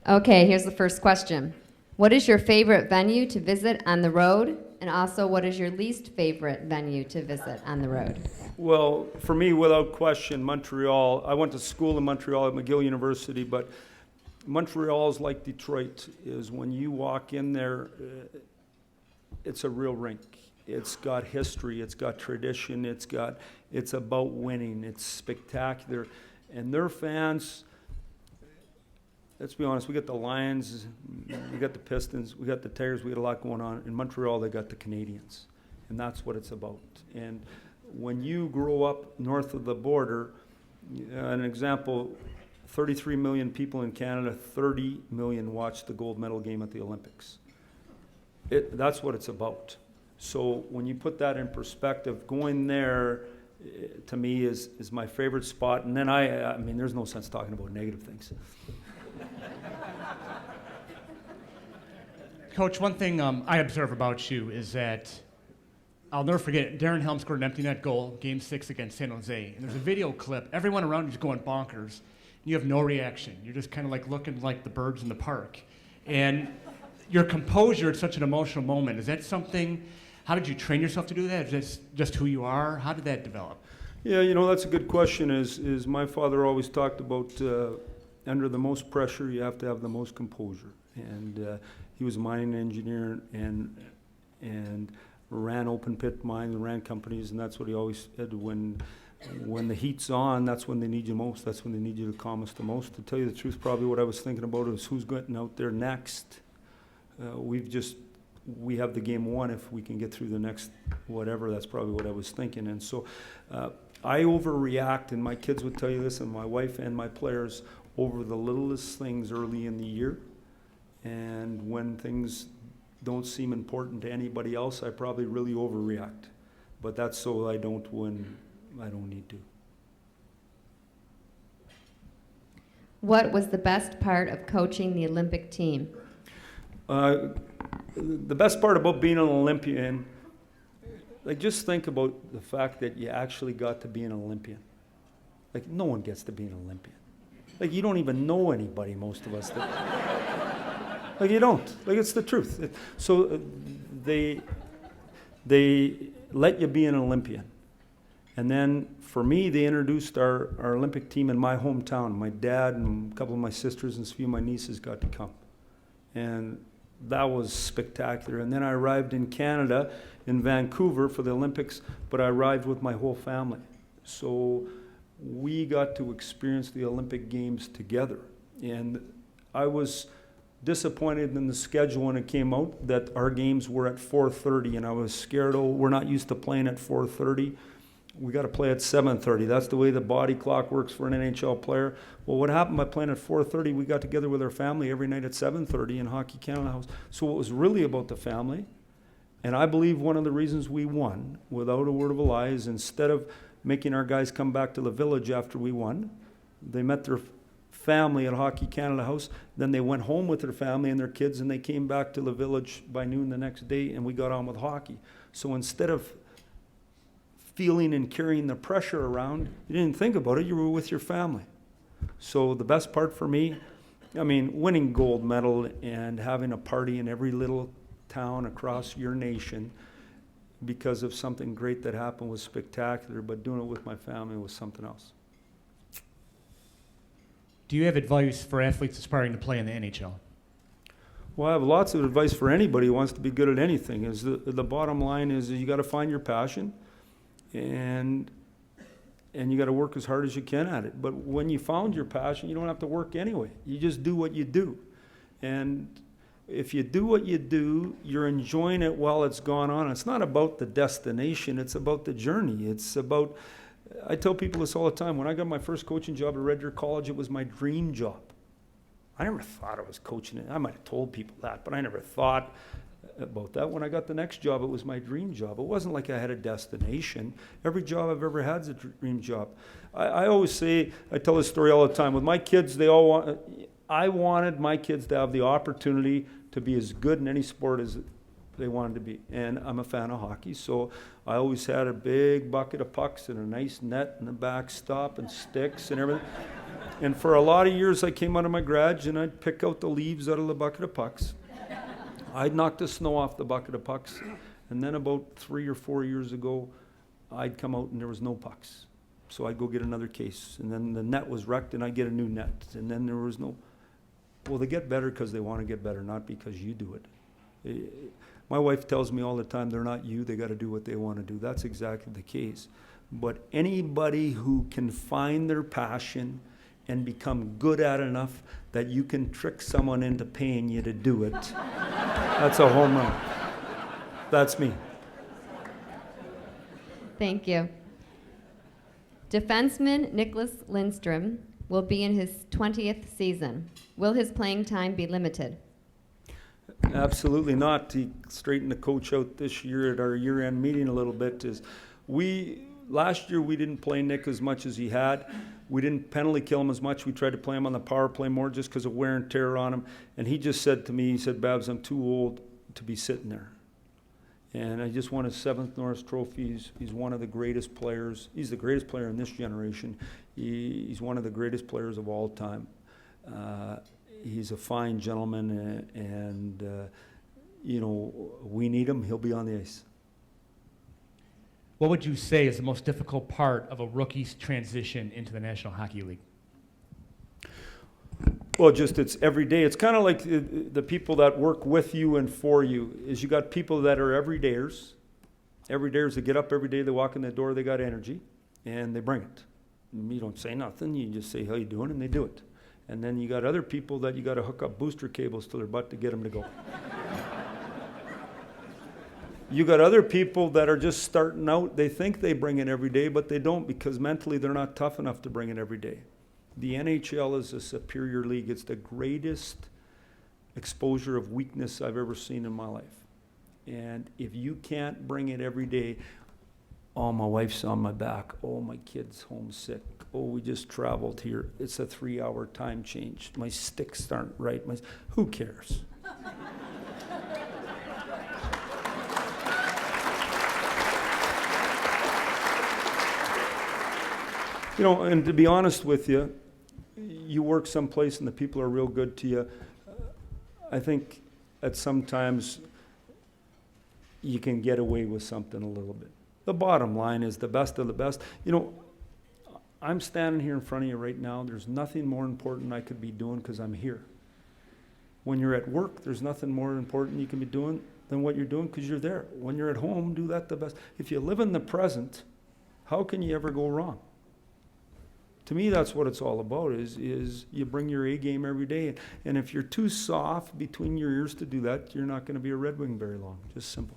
Okay, here's the first question. What is your favorite venue to visit on the road? And also, what is your least favorite venue to visit on the road? Well, for me, without question, Montreal. I went to school in Montreal at McGill University, but Montreal is like Detroit, is when you walk in there, it's a real rink. It's got history, it's got tradition, it's about winning, it's spectacular. And their fans, let's be honest, we got the Lions, we got the Pistons, we got the Tigers, we got a lot going on. In Montreal, they got the Canadians, and that's what it's about. And when you grow up north of the border, an example, 33 million people in Canada, 30 million watch the gold medal game at the Olympics. That's what it's about. So when you put that in perspective, going there, to me, is my favorite spot. And then I mean, there's no sense talking about negative things. Coach, one thing I observe about you is that I'll never forget it. Darren Helm scored an empty net goal, Game 6 against San Jose. And there's a video clip. Everyone around you is going bonkers. And you have no reaction. You're just kind of like looking like the birds in the park. And your composure at such an emotional moment, is that something, how did you train yourself to do that? Is that just who you are? How did that develop? Yeah, that's a good question. Is my father always talked about under the most pressure, you have to have the most composure. And he was a mining engineer and ran open pit mines and ran companies, and that's what he always said. When the heat's on, that's when they need you most. That's when they need you to calm us the most. To tell you the truth, probably what I was thinking about is who's getting out there next. We have the game won if we can get through the next whatever. That's probably what I was thinking. And so I overreact, and my kids would tell you this, and my wife and my players, over the littlest things early in the year. And when things don't seem important to anybody else, I probably really overreact. But that's so I don't when I don't need to. What was the best part of coaching the Olympic team? The best part about being an Olympian, like, just think about the fact that you actually got to be an Olympian. Like, no one gets to be an Olympian. Like, you don't even know anybody, most of us. Like, you don't. Like, it's the truth. So they let you be an Olympian. And then, for me, they introduced our Olympic team in my hometown. My dad and a couple of my sisters and a few of my nieces got to come. And that was spectacular. And then I arrived in Canada, in Vancouver for the Olympics, but I arrived with my whole family. So we got to experience the Olympic Games together. And I was disappointed in the schedule when it came out that our games were at 4:30, and I was scared, we're not used to playing at 4:30. We got to play at 7:30. That's the way the body clock works for an NHL player. Well, what happened by playing at 4:30, we got together with our family every night at 7:30 in Hockey Canada House. So it was really about the family. And I believe one of the reasons we won, without a word of a lie, is instead of making our guys come back to the village after we won, they met their family at Hockey Canada House. Then they went home with their family and their kids, and they came back to the village by noon the next day, and we got on with hockey. So instead of feeling and carrying the pressure around, you didn't think about it, you were with your family. So the best part for me, I mean, winning gold medal and having a party in every little town across your nation because of something great that happened was spectacular, but doing it with my family was something else. Do you have advice for athletes aspiring to play in the NHL? Well, I have lots of advice for anybody who wants to be good at anything. Is the bottom line is you got to find your passion, and you got to work as hard as you can at it. But when you found your passion, you don't have to work anyway. You just do what you do. And if you do what you do, you're enjoying it while it's gone on. It's not about the destination, it's about the journey. It's about, I tell people this all the time, when I got my first coaching job at Red Deer College, it was my dream job. I never thought I was coaching it. I might have told people that, but I never thought about that. When I got the next job, it was my dream job. It wasn't like I had a destination. Every job I've ever had is a dream job. I always say, I tell this story all the time. With my kids, I wanted my kids to have the opportunity to be as good in any sport as they wanted to be. And I'm a fan of hockey, so I always had a big bucket of pucks and a nice net and a backstop and sticks and everything. And for a lot of years, I came out of my garage and I'd pick out the leaves out of the bucket of pucks. I'd knock the snow off the bucket of pucks. And then about 3 or 4 years ago, I'd come out and there was no pucks. So I'd go get another case. And then the net was wrecked and I'd get a new net. And then there was no... Well, they get better because they want to get better, not because you do it. My wife tells me all the time, they're not you, they got to do what they want to do. That's exactly the case. But anybody who can find their passion and become good at it enough that you can trick someone into paying you to do it, that's a home run. That's me. Thank you. Defenseman Nicklas Lidstrom will be in his 20th season. Will his playing time be limited? Absolutely not. He straightened the coach out this year at our year-end meeting a little bit. Last year we didn't play Nick as much as he had. We didn't penalty kill him as much. We tried to play him on the power play more just because of wear and tear on him. And he just said to me, he said, Babs, I'm too old to be sitting there. And I just won his 7th Norris Trophy. He's one of the greatest players. He's the greatest player in this generation. He's one of the greatest players of all time. He's a fine gentleman, and we need him. He'll be on the ice. What would you say is the most difficult part of a rookie's transition into the National Hockey League? Well, just it's every day. It's kind of like the people that work with you and for you. Is you got people that are everydayers. Everydayers that get up every day, they walk in the door, they got energy, and they bring it. You don't say nothing. You just say, how you doing? And they do it. And then you got other people that you got to hook up booster cables to their butt to get them to go. You got other people that are just starting out. They think they bring it every day, but they don't because mentally they're not tough enough to bring it every day. The NHL is a superior league. It's the greatest exposure of weakness I've ever seen in my life. And if you can't bring it every day, oh, my wife's on my back. Oh, my kid's homesick. Oh, we just traveled here. It's a 3-hour time change. My sticks aren't right. Who cares? And to be honest with you, you work someplace and the people are real good to you. I think at sometimes you can get away with something a little bit. The bottom line is the best of the best. I'm standing here in front of you right now. There's nothing more important I could be doing because I'm here. When you're at work, there's nothing more important you can be doing than what you're doing because you're there. When you're at home, do that the best. If you live in the present, how can you ever go wrong? To me, that's what it's all about, is you bring your A game every day. And if you're too soft between your ears to do that, you're not going to be a Red Wing very long. Just simple.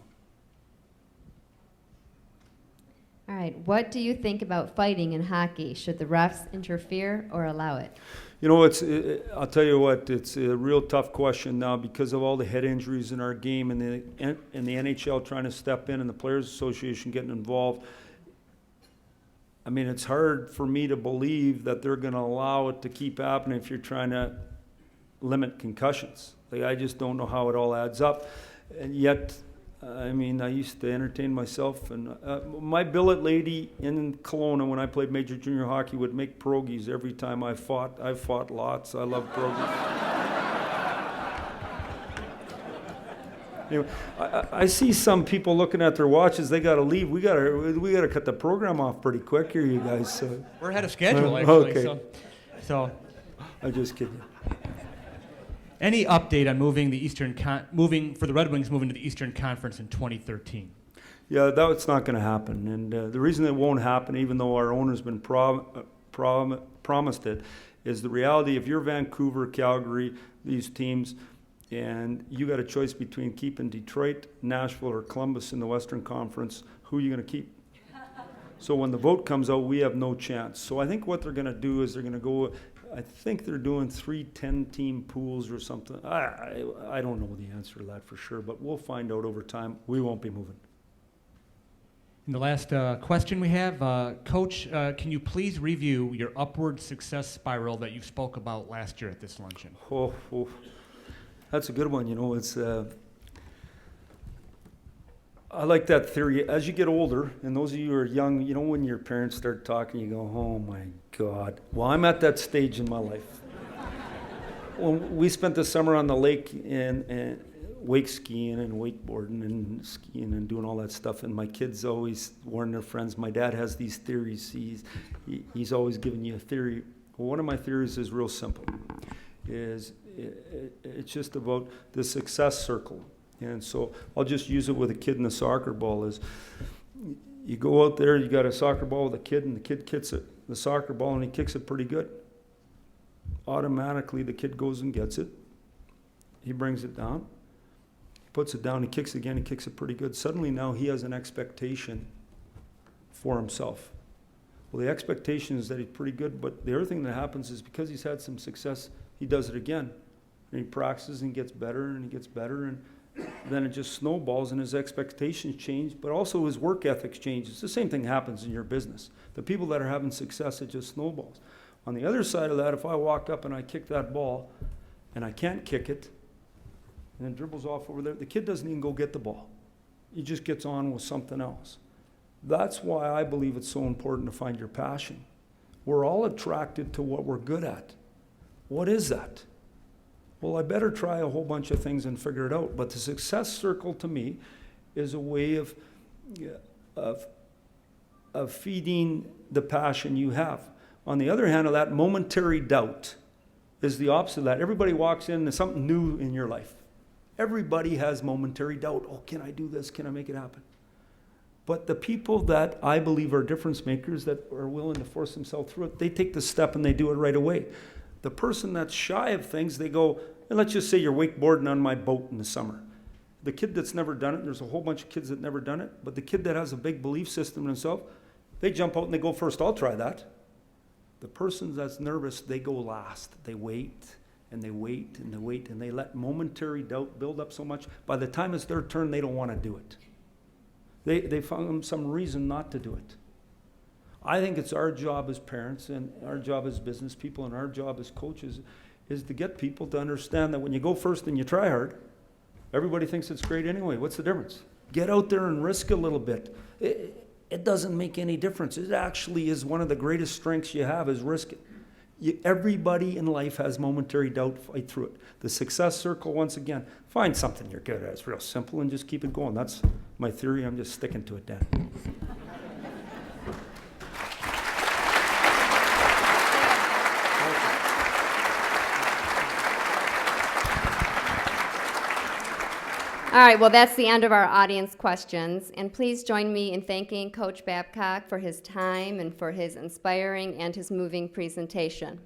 All right. What do you think about fighting in hockey? Should the refs interfere or allow it? I'll tell you what, it's a real tough question now because of all the head injuries in our game and the NHL trying to step in and the Players Association getting involved. I mean, it's hard for me to believe that they're going to allow it to keep happening if you're trying to limit concussions. I just don't know how it all adds up. And yet, I used to entertain myself. And my billet lady in Kelowna, when I played major junior hockey, would make pierogies every time I fought. I fought lots. I love pierogies. Anyway, I see some people looking at their watches. They got to leave. We got to cut the program off pretty quick here, you guys. So. We're ahead of schedule, actually. Okay. So. I'm just kidding. Any update on moving for the Red Wings moving to the Eastern Conference in 2013? Yeah, that's not going to happen. And the reason it won't happen, even though our owner's been promised it, is the reality. If you're Vancouver, Calgary, these teams. And you got a choice between keeping Detroit, Nashville, or Columbus in the Western Conference. Who are you going to keep? So when the vote comes out, we have no chance. So I think what they're going to do is they're going to go, I think they're doing 3 10-team pools or something. I don't know the answer to that for sure, but we'll find out over time. We won't be moving. And the last question we have, Coach, can you please review your upward success spiral that you spoke about last year at this luncheon? That's a good one. It's I like that theory. As you get older, and those of you who are young, you know, when your parents start talking, you go, oh my God. Well, I'm at that stage in my life. When we spent the summer on the lake and wake skiing and wakeboarding and skiing and doing all that stuff, and my kids always warn their friends. My dad has these theories. He's always giving you a theory. Well, one of my theories is real simple. It's just about the success circle. And so I'll just use it with a kid in a soccer ball. Is you go out there, you got a soccer ball with a kid, and the kid kicks it, the soccer ball, and he kicks it pretty good. Automatically, the kid goes and gets it. He brings it down, puts it down, he kicks again, he kicks it pretty good. Suddenly now he has an expectation for himself. Well, the expectation is that he's pretty good, but the other thing that happens is because he's had some success, he does it again. And he practices and gets better and he gets better, and then it just snowballs and his expectations change, but also his work ethic changes. The same thing happens in your business. The people that are having success, it just snowballs. On the other side of that, if I walk up and I kick that ball and I can't kick it and it dribbles off over there, the kid doesn't even go get the ball. He just gets on with something else. That's why I believe it's so important to find your passion. We're all attracted to what we're good at. What is that? Well, I better try a whole bunch of things and figure it out. But the success circle to me is a way of feeding the passion you have. On the other hand, of that momentary doubt is the opposite of that. Everybody walks in, there's something new in your life. Everybody has momentary doubt. Oh, can I do this? Can I make it happen? But the people that I believe are difference makers, that are willing to force themselves through it, they take the step and they do it right away. The person that's shy of things, they go, and let's just say you're wakeboarding on my boat in the summer. The kid that's never done it, and there's a whole bunch of kids that never done it, but the kid that has a big belief system in himself, they jump out and they go first. I'll try that. The person that's nervous, they go last. They wait and they wait and they wait, and they let momentary doubt build up so much. By the time it's their turn, they don't want to do it. They found some reason not to do it. I think it's our job as parents and our job as business people and our job as coaches is to get people to understand that when you go first and you try hard, everybody thinks it's great anyway. What's the difference? Get out there and risk a little bit. It doesn't make any difference. It actually is one of the greatest strengths you have is risk it. Everybody in life has momentary doubt. Fight through it. The success circle, once again, find something you're good at. It's real simple and just keep it going. That's my theory. I'm just sticking to it, Dan. All right, well, that's the end of our audience questions. And please join me in thanking Coach Babcock for his time and for his inspiring and his moving presentation.